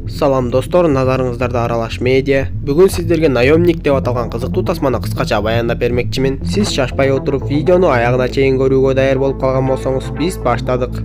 Салам достор, назарыңыздарда Аралаш медиа. Бүгін сіздерге наемник деп аталған қызықты тасманы қысқаша баяндап бермекчимин. Сіз шашпай отырып видеоны аяғына чейин көрүүгө даяр болуп калган болсоңуз, биз баштадык.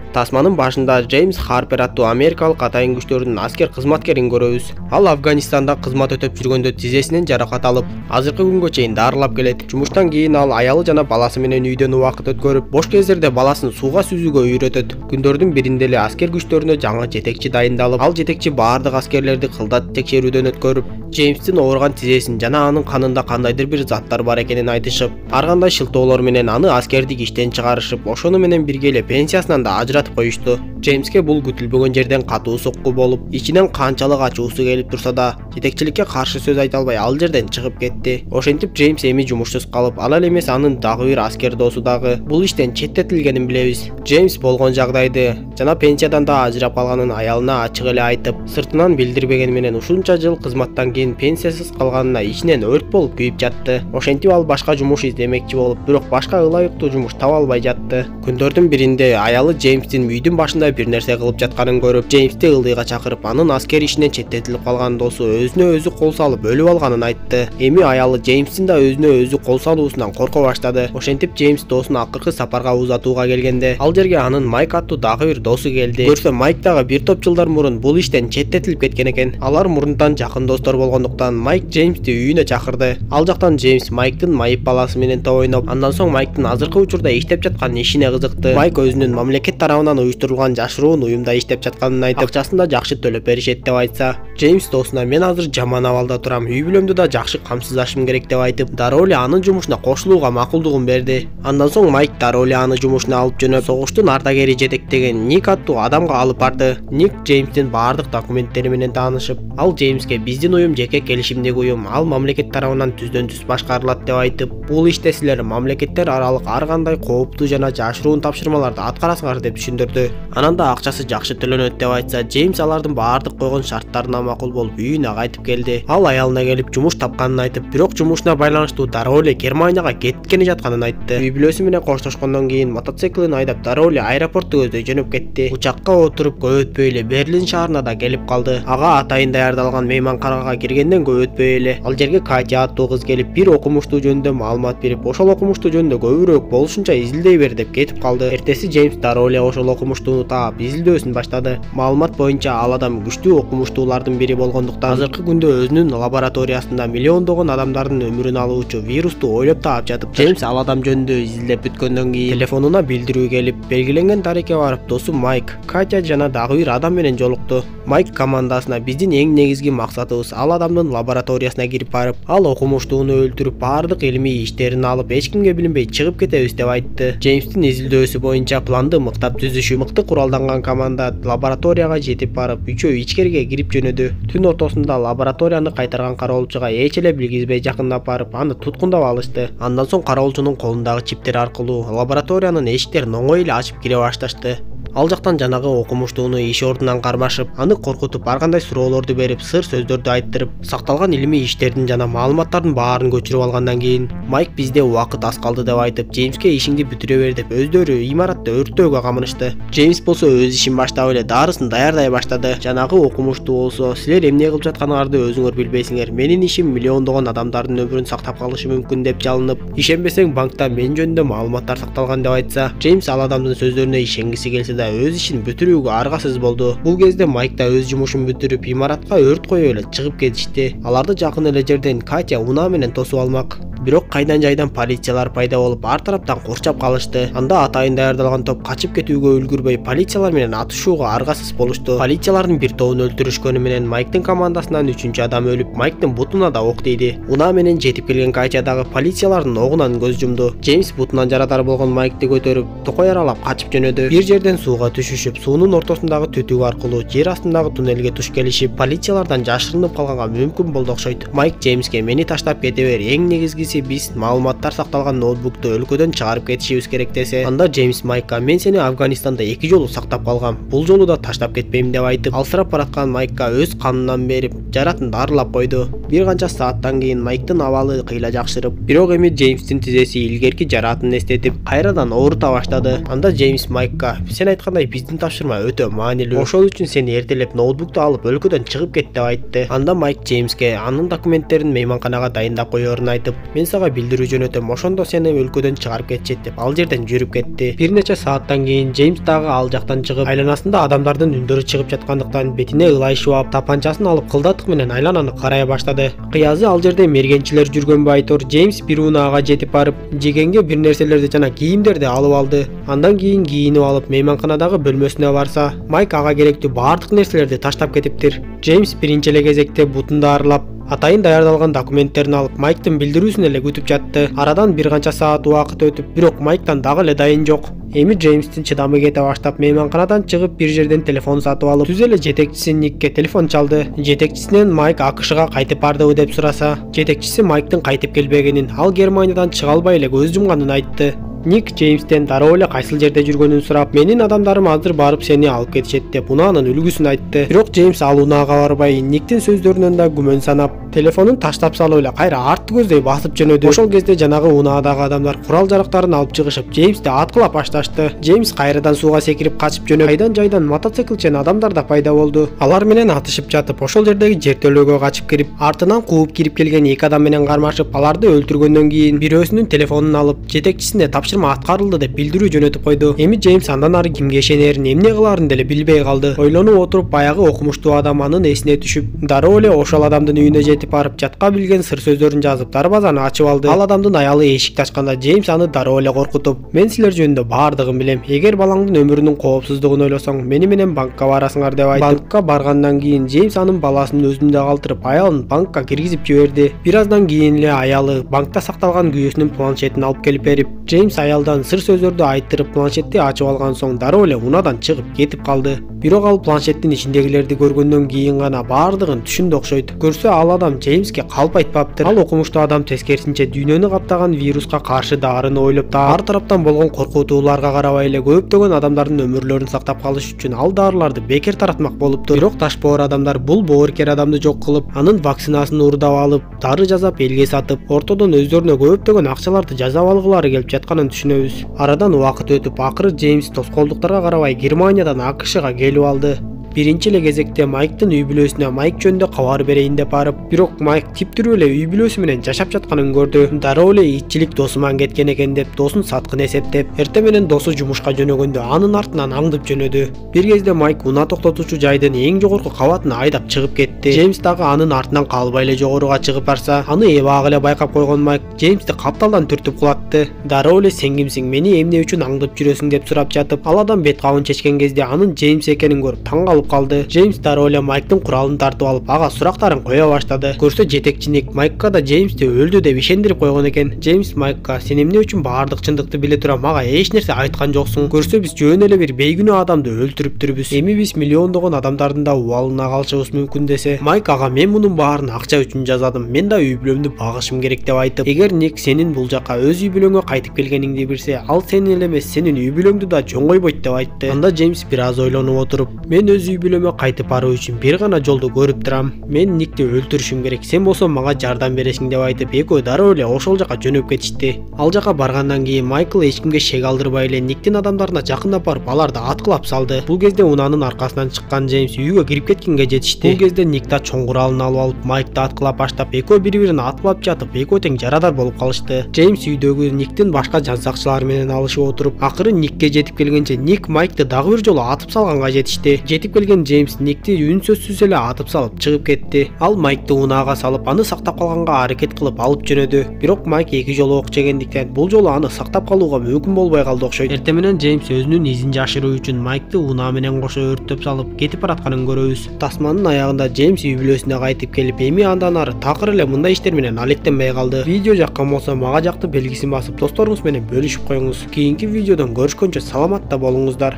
Тасманын башында Джеймс Харпер аттуу америкалык атайын күчтөрдүн аскер кызматкерин көрөбүз. Ал Афганистанда кызмат өтөп жүргөндө тизесинен жаракат алып, азыркы күнгө чейин дарылап келет. Жумуштан кийин ал аялы жана баласы менен үйдөн убакыт өткөрүп, бош кездерде баласын сууга сүзүүгө үйрөтөт. Күндөрдүн биринде эле аскер күчтөрүнө жаңы жетекчи дайындалып, ал жетекчи баардык аскерлерди кылдат текшерүүдөн өткөрүп, Джеймстин ооруган тизесин жана анын канында кандайдыр бир заттар бар экенин айтышып, ар кандай шылтоолор менен аны аскердик иштен чыгарышып, ошону менен бирге эле пенсиясынан да ажыратып коюшту. Джеймске бул күтүлбөгөн жерден катуу сокку болуп, ичинен канчалык ачуусу келип турса да, жетекчиликке каршы сөз айта албай ал жерден чыгып кетти. Ошентип Джеймс эми жумушсуз калып, ал эле эмес анын дагы бир аскер досу дагы бул иштен четтетилгенин билебиз. Джеймс болгон жагдайды жана пенсиядан да ажырап калганын аялына ачык эле айтып, сыртынан билдирбегени менен ушунча жыл кызматтан кийин пенсиясыз калганына ичинен өрт болуп күйүп жатты. Ошентип ал башка жумуш издемекчи болуп, бирок башка ылайыктуу жумуш таба албай жатты. Күндөрдүн биринде аялы Джеймстин үйдүн башында бир нерсе кылып жатканын көрүп, Джеймсти ылдыйга чакырып, анын аскер ишинен четтетилип калган досу өзүнө өзү кол салып өлүп алганын айтты. Эми аялы Джеймстин да өзүнө өзү кол салуусунан корко баштады. Ошентип Джеймс досун акыркы сапарга узатууга келгенде, ал жерге анын Майк аттуу дагы бир досу келди. Көрсө Майк дагы бир топ жылдар мурун бул иштен четтетилип кеткен экен. Алар мурунтан жакын достор болгондуктан Майк Джеймсти үйүнө чакырды. Ал жактан Джеймс Майктын майып баласы менен топ ойноп, андан соң Майктын азыркы учурда иштеп жаткан ишине кызыкты. Майк өзүнүн мамлекет тарабынан уюштурулган жашыруун уюмда иштеп жатканын айтып, акчасын да жакшы төлөп беришет деп айтса, Джеймс досуна мен азыр жаман абалда турам, үй бүлөмдү да жакшы камсыздашым керек деп айтып, дароо эле анын жумушуна кошулууга макулдугун берди. Андан соң Майк дароо эле аны жумушуна алып жөнөп, согуштун ардагери жетектеген Ник аттуу адамга алып барды. Ник Джеймстин баардык документтери менен таанышып, ал Джеймске биздин уюм жеке келишимдеги уюм, ал мамлекет тарабынан түздөн түз башкарылат деп айтып, бул иште силер мамлекеттер аралык ар кандай кооптуу жана жашыруун тапшырмаларды аткарасыңар деп түшүндүрдү. Анан да акчасы жакшы төлөнөт деп айтса, Джеймс алардын баардык койгон шарттарына макул болуп үйүнө кайтып келди. Ал аялына келип жумуш тапканын айтып, бирок жумушуна байланыштуу дароо эле Германияга кеткени жатканын айтты. Үй бүлөсү менен коштошкондон кийин мотоциклин айдап дароо эле аэропортту көздөй жөнөп кетти. Учакка отуруп көп өтпөй эле Берлин шаарына да келип калды. Ага атайын даярдалган мейманканага киргенден көп өтпөй эле ал жерге Катя аттуу кыз келип, бир окумуштуу жөнүндө маалымат берип, ошол окумуштуу жөнүндө көбүрөөк болушунча изилдей бер деп кетип калды. Эртеси Джеймс дароо эле ошол окумуштууну таап изилдөөсүн баштады. Маалымат боюнча ал адам күчтүү окумуштуулардын бири болгондуктан азыркы күндө өзүнүн лабораториясында миллиондогон адамдардын өмүрүн алуучу вирусту ойлоп таап жатып, Джеймс ал адам жөнүндө изилдеп бүткөндөн кийин телефонуна билдирүү келип, белгиленген тарикке барып досу Майк, Катя жана дагы бир адам менен жолукту. Майк командасына биздин эң негизги максатыбыз ал адамдын лабораториясына кирип барып, ал окумуштууну өлтүрүп, баардык илимий иштерин алып, эч кимге билинбей чыгып кетебиз деп айтты. Джеймстин изилдөөсү боюнча планды мыктап түзүшү, мыкты куралданган команда лабораторияга жетип барып, үчөө ичкерге кирип жөнөдү. Түн ортосунда лабораторияны кайтарган кароолчуга эч эле билгизбей жакындап барып, аны туткундап алышты. Андан соң кароолчунун колундагы чиптер аркылуу лабораториянын эшиктерин оңой эле ачып кире башташты. Ал жактан жанагы окумуштууну иш ордунан кармашып, аны коркутуп, ар кандай суроолорду берип, сыр сөздөрдү айттырып, сакталган илимий иштердин жана маалыматтардын баарын көчүрүп алгандан кийин, Майк бизде убакыт аз калды деп айтып, Джеймске ишиңди бүтүрө бер деп өздөрү имаратты өрттөөгө камынышты. Джеймс болсо өз ишин баштап эле дарысын даярдай баштады. Жанагы окумуштуу болсо, силер эмне кылып жатканыңарды өзүңөр билбейсиңер. Менин ишим миллиондогон адамдардын өмүрүн сактап калышы мүмкүн деп жалынып, ишенбесең банкта мен жөнүндө маалыматтар сакталган деп айтса, Джеймс ал адамдын сөздөрүнө ишенгиси келсе да өз ишин бүтүрүүгө аргасыз болду. Бул кезде Майк да өз жумушун бүтүрүп, имаратка өрт коюп эле чыгып кетишти. Аларды жакын эле жерден Катя унаа менен тосуп алмак. Бирок кайдан жайдан полициялар пайда болуп, ар тараптан курчап калышты. Анда атайын даярдалган топ качып кетүүгө үлгүрбөй, полициялар менен атышууга аргасыз болушту. Полициялардын бир тобун өлтүрүшкөнү менен Майктын командасынан 3-чү адам өлүп, Майктын бутуна да ок тийди. Унаа менен жетип келген Катя дагы полициялардын огунан көз жумду. Джеймс бутунан жарадар болгон Майкты көтөрүп, токой аралап качып жөнөдү. Бир жерден сууга түшүшүп, суунун ортосундагы түтүк аркылуу жер астындагы туннелге туш келишип, полициялардан жашырынып калганга мүмкүн болду окшойт. Майк Джеймске мени таштап кете бер, эң негизгиси кийинкиси биз маалыматтар сакталган ноутбукту өлкөдөн чыгарып кетишибиз керек десе, анда Джеймс Майкка мен сени Афганистанда 2 жолу сактап калгам, бул жолу да таштап кетпейм деп айтып, алсырап бараткан Майкка өз канынан берип, жаратын дарылап койду. Бир канча сааттан кийин Майктын абалы кыйла жакшырып, бирок эми Джеймстин тизеси илгерки жаратын эстетип, кайрадан оорута баштады. Анда Джеймс Майкка: "Сен айткандай биздин тапшырма өтө маанилүү. Ошол үчүн сени эртелеп ноутбукту алып өлкөдөн чыгып кет" деп айтты. Анда Майк Джеймске анын документтерин мейманканага дайындап коерун айтып, "Мен сага билдирүү жөнөтөм, ошондо сени өлкөдөн чыгарып кетишет" деп ал жерден жүрүп кетти. Бир нече сааттан кийин Джеймс дагы ал жактан чыгып, айланасында адамдардын үндөрү чыгып жаткандыктан бетине ылай шубап, тапанчасын алып кылдатык менен айлананы карай баштады. Кыязы ал жерде мергенчилер жүргөн айтор Джеймс бир унаага жетип барып, жегенге бир нерселерди жана кийимдерди алып алды. Андан кийин кийинип алып мейманканадагы бөлмөсүнө барса, Майк ага керектүү баардык нерселерди таштап кетиптир. Джеймс биринчи эле кезекте бутун дарылап, атайын даярдалган документтерин алып Майктын билдирүүсүн эле күтүп жатты. Арадан бир канча саат убакыт өтүп, бирок Майктан дагы эле дайын жок. Эми Джеймстин чыдамы кете баштап, мейманканадан чыгып бир жерден телефон сатып алып, түз эле жетекчиси Никке телефон чалды. Жетекчисинен Майк АКШга кайтып бардыбы деп сураса, жетекчиси Майктын кайтып келбегенин, ал Германиядан чыга албай эле көз жумганын айтты. Ник Джеймстен дароо эле кайсыл жерде жүргөнүн сурап, "Менин адамдарым азыр барып сени алып кетишет" деп унаанын үлгүсүн айтты. Бирок Джеймс ал унаага барбай, Никтин сөздөрүнөн да күмөн санап, телефонун таштап салып эле кайра артты көздөй басып жөнөдү. Ошол кезде жанагы унаадагы адамдар курал жарактарын алып чыгышып, Джеймсти аткылап башташты. Джеймс кайрадан сууга секирип качып жөнөп, айдан жайдан мотоциклчен адамдар да пайда болду. Алар менен атышып жатып, ошол жердеги жертөлөгө качып кирип, артынан кууп кирип келген эки адам менен кармашып, аларды өлтүргөндөн кийин бирөөсүнүн телефонун алып, жетекчисине тапшырма аткарылды деп билдирүү жөнөтүп койду. Эми Джеймс андан ары кимге ишенерин, эмне кылаарын деле билбей калды. Ойлонуп отуруп, баягы окумуштуу адам анын эсине түшүп, дароо эле ошол адамдын үйүнө жетип барып, жатка билген сыр сөздөрүн жазып, дарбазаны ачып алды. Ал адамдын аялы эшикти ачканда Джеймс аны дароо эле коркутуп, "Мен силер жөнүндө баардыгын билем. Эгер балаңдын өмүрүнүн коопсуздугун ойлосоң, мени менен банкка барасыңар" деп айтып, банкка баргандан кийин Джеймс анын баласын өзүндө калтырып, аялын банкка киргизип жиберди. Бир аздан кийин эле аялы банкта сакталган күйөөсүнүн планшетин алып келип берип, Джеймс аялдан сыр сөздөрдү айттырып, планшетти ачып алган соң дароо эле унадан чыгып кетип калды. Бирок ал планшеттин ичиндегилерди көргөндөн кийин гана баардыгын түшүндү окшойт. Көрсө ал адам Джеймске калп айтпаптыр. Ал окумуштуу адам тескерисинче дүйнөнү каптаган вируска каршы дарыны ойлоп, ар тараптан болгон коркутууларга карабай эле көптөгөн адамдардын өмүрлөрүн сактап калыш үчүн ал дарыларды бекер таратмак болуптур. Бирок ташбоор адамдар бул боорукер адамды жок кылып, анын вакцинасын уурдап алып, дары жасап элге сатып, ортодон өздөрүнө көптөгөн акчаларды жасап алгылары келип жатканын түшүнөбүз. Арадан убакыт өтүп, акыры Джеймс тоскоолдуктарга карабай Германиядан АКШга келип алды. Биринчи эле кезекте Майктын үй бүлөсүнө Майк жөнүндө кабар берейин деп барып, бирок Майк типтирүү эле үй бүлөсү менен жашап жатканын көрдү. Дароо эле итчилик досуман кеткен экен деп, досун саткын эсептеп, эртең менен досу жумушка жөнөгөндө анын артынан аңдып жөнөдү. Бир кезде Майк унаа токтотуучу жайдын эң жогорку кабатына айдап чыгып кетти. Джеймс дагы анын артынан калбай эле жогоруга чыгып барса, аны эбак эле байкап койгон Майк Джеймсти капталдан түртүп кулатты. Дароо эле "Сен кимсиң, мени эмне үчүн аңдып жүрөсүң" деп сурап жатып, ал адам бет кабын чечкен кезде анын Джеймс экенин көрүп таң калып калды. Джеймс дароо эле Майктын куралын тартып алып, ага сурактарын кое баштады. Көрсө жетекчиник Майкка да Джеймсти өлдү деп ишендирип койгон экен. Джеймс Майкка: "Сен эмне үчүн баардык чындыкты биле тура мага эч нерсе айткан жоксуң? Көрсө биз жөн эле бир бейгүнөө адамды өлтүрүптүрбүз. Эми биз миллиондогон адамдардын да убалына калышыбыз мүмкүн" десе, Майк ага: "Мен мунун баарын акча үчүн жасадым. Мен да үй бүлөмдү багышым керек" деп айтып, эгер Ник сенин бул жака өз үй бүлөңө кайтып келгениңди билсе, ал сени эле эмес, сенин үй бүлөңдү да жөн койбойт деп айтты. Анда Джеймс бир аз ойлонуп отуруп: "Мен өз үй бүлөмө кайтып баруу үчүн бир гана жолду көрүп турам. Мен Никти өлтүрүшүм керек. Сен болсо мага жардам бересиң" деп айтып, экөө дароо эле ошол жака жөнөп кетишти. Ал жака баргандан кийин Майкл эч кимге шек алдырбай эле Никтин адамдарына жакындап барып, аларды аткылап салды. Бул кезде унаанын аркасынан чыккан Джеймс үйгө кирип кеткенге жетишти. Бул кезде Ник да чоң куралын алып алып, Майкты аткылап баштап, экөө бири-бирин аткылап жатып, экөө тең жарадар болуп калышты. Джеймс үйдөгү Никтин башка жан сакчылары менен алышып отуруп, акыры Никке жетип келгенче Ник Майкты дагы бир жолу атып салганга жетишти. Жетип келген Джеймс Никти үнсөзсүз эле атып салып чыгып кетти. Ал Майкты унаага салып, аны сактап калганга аракет кылып алып жөнөдү. Бирок Майк эки жолу ок жегендиктен бул жолу аны сактап калууга мүмкүн болбой калды окшойт. Эртең менен Джеймс өзүнүн изин жашыруу үчүн Майкты унаа менен кошо өрттөп салып кетип баратканын көрөбүз. Тасманын аягында Джеймс үй бүлөсүнө кайтып келип, эми андан ары такыр эле мындай иштер менен алектенбей калды. Видео жаккан болсо мага жакты белгисин басып, досторуңуз менен бөлүшүп коюңуз. Кийинки видеодон көрүшкөнчө саламатта болуңуздар.